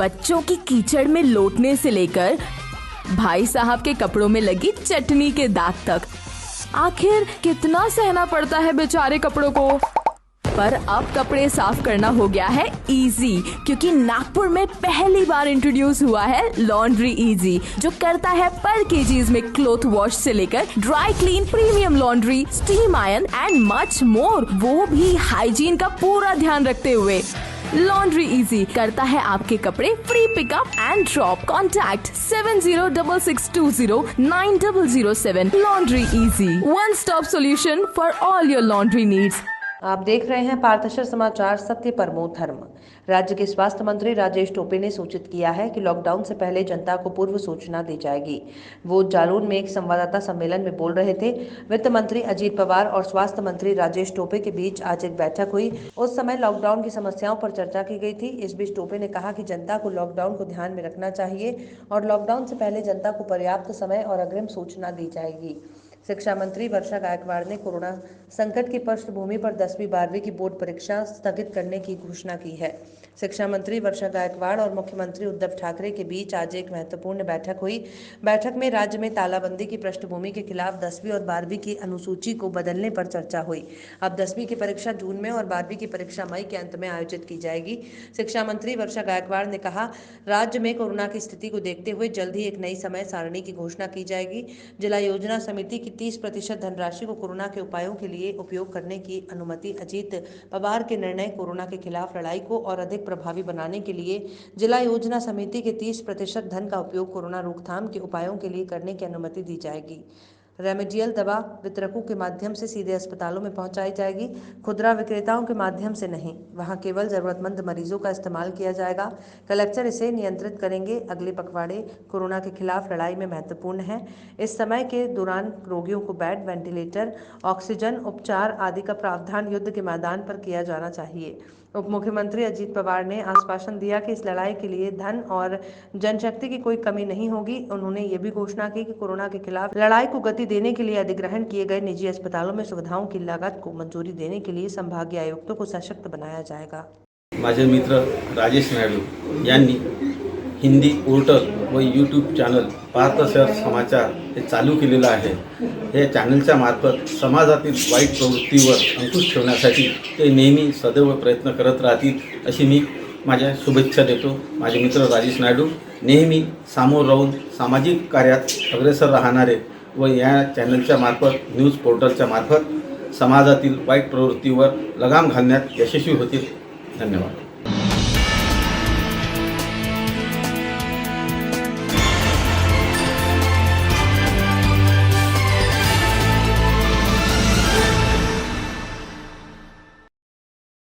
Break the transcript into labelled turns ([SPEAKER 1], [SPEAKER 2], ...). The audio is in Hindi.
[SPEAKER 1] बच्चों की कीचड़ में लौटने से लेकर भाई साहब के कपड़ों में लगी चटनी के दाग तक, आखिर कितना सहना पड़ता है बेचारे कपड़ों को। पर अब कपड़े साफ करना हो गया है इजी, क्योंकि नागपुर में पहली बार इंट्रोड्यूस हुआ है लॉन्ड्री इजी, जो करता है पर केजीज में क्लॉथ वॉश से लेकर dry clean, premium laundry, steam iron and much more, वो भी हाइजीन का पूरा ध्यान रखते हुए। लॉन्ड्री इजी करता है आपके कपड़े free pickup and drop. Contact 7066290007। Laundry easy, one stop solution for all your laundry needs.
[SPEAKER 2] आप देख रहे हैं पार्थशर समाचार, सत्य परमो धर्म। राज्य के स्वास्थ्य मंत्री राजेश टोपे ने सूचित किया है कि लॉकडाउन से पहले जनता को पूर्व सूचना दी जाएगी। वो जालौन में एक संवाददाता सम्मेलन में बोल रहे थे। वित्त मंत्री अजीत पवार और स्वास्थ्य मंत्री राजेश टोपे के बीच आज एक बैठक हुई। उस समय लॉकडाउन की समस्याओं पर चर्चा की गई थी। इस बीच टोपे ने कहा कि जनता को लॉकडाउन को ध्यान में रखना चाहिए और लॉकडाउन से पहले जनता को पर्याप्त समय और अग्रिम सूचना दी जाएगी। शिक्षा मंत्री वर्षा गायकवाड़ ने कोरोना संकट की पृष्ठभूमि पर 10वीं 12वीं की बोर्ड परीक्षा स्थगित करने की घोषणा की है। शिक्षा मंत्री वर्षा गायकवाड़ और मुख्यमंत्री उद्धव ठाकरे के बीच आज एक महत्वपूर्ण बैठक हुई। बैठक में राज्य में तालाबंदी की पृष्ठभूमि के खिलाफ 10वीं और 12वीं की अनुसूची को बदलने पर चर्चा हुई। अब 10वीं की परीक्षा जून में और 12वीं की परीक्षा मई के अंत में आयोजित की जाएगी। शिक्षा मंत्री वर्षा गायकवाड़ ने कहा, राज्य में कोरोना की स्थिति को देखते हुए जल्द ही एक नई समय सारणी की घोषणा की जाएगी। जिला योजना समिति की 30% धनराशि को कोरोना के उपायों के लिए उपयोग करने की अनुमति। अजीत पवार के निर्णय कोरोना के खिलाफ लड़ाई को और अधिक प्रभावी बनाने के लिए जिला योजना समिति के 30% धन का उपयोग कोरोना रोकथाम के उपायों के लिए करने की अनुमति दी जाएगी। रेमेडियल दवा वितरकों के माध्यम से सीधे अस्पतालों में पहुंचाई जाएगी, खुदरा विक्रेताओं के माध्यम से नहीं। वहां केवल जरूरतमंद मरीजों का इस्तेमाल किया जाएगा। कलेक्टर इसे नियंत्रित करेंगे। अगले पखवाड़े कोरोना के खिलाफ लड़ाई में महत्वपूर्ण है। इस समय के दौरान रोगियों को बेड, वेंटिलेटर, ऑक्सीजन उपचार आदि का प्रावधान युद्ध के मैदान पर किया जाना चाहिए। उप मुख्यमंत्री अजीत पवार ने आश्वासन दिया कि इस लड़ाई के लिए धन और जनशक्ति की कोई कमी नहीं होगी। उन्होंने ये भी घोषणा की कि कोरोना के खिलाफ लड़ाई को गति देने के लिए अधिग्रहण किए गए निजी अस्पतालों में सुविधाओं की लागत को मंजूरी देने के लिए संभागीय आयुक्तों को सशक्त बनाया जाएगा।
[SPEAKER 3] माझे मित्र राजेश नायडू यांनी हिंदी पोर्टल व यूट्यूब चॅनल पार्थशर समाचार हे चालू केलेलं आहे। या चॅनलच्या मार्फत समाजातील वाईट प्रवृत्तीवर अंकुश ठेवण्यासाठी ते नेहमी सदैव प्रयत्न करत राहतील अशी मी माझ्या शुभेच्छा देतो। माझे मित्र राजेश नायडू नेहमी सामोर राहून सामाजिक कार्यात अग्रेसर राहणारे व या चॅनलच्या मार्फत, न्यूज पोर्टलच्या मार्फत समाजातील वाईट प्रवृत्तीवर लगाम घालण्यात यशस्वी होतील। धन्यवाद।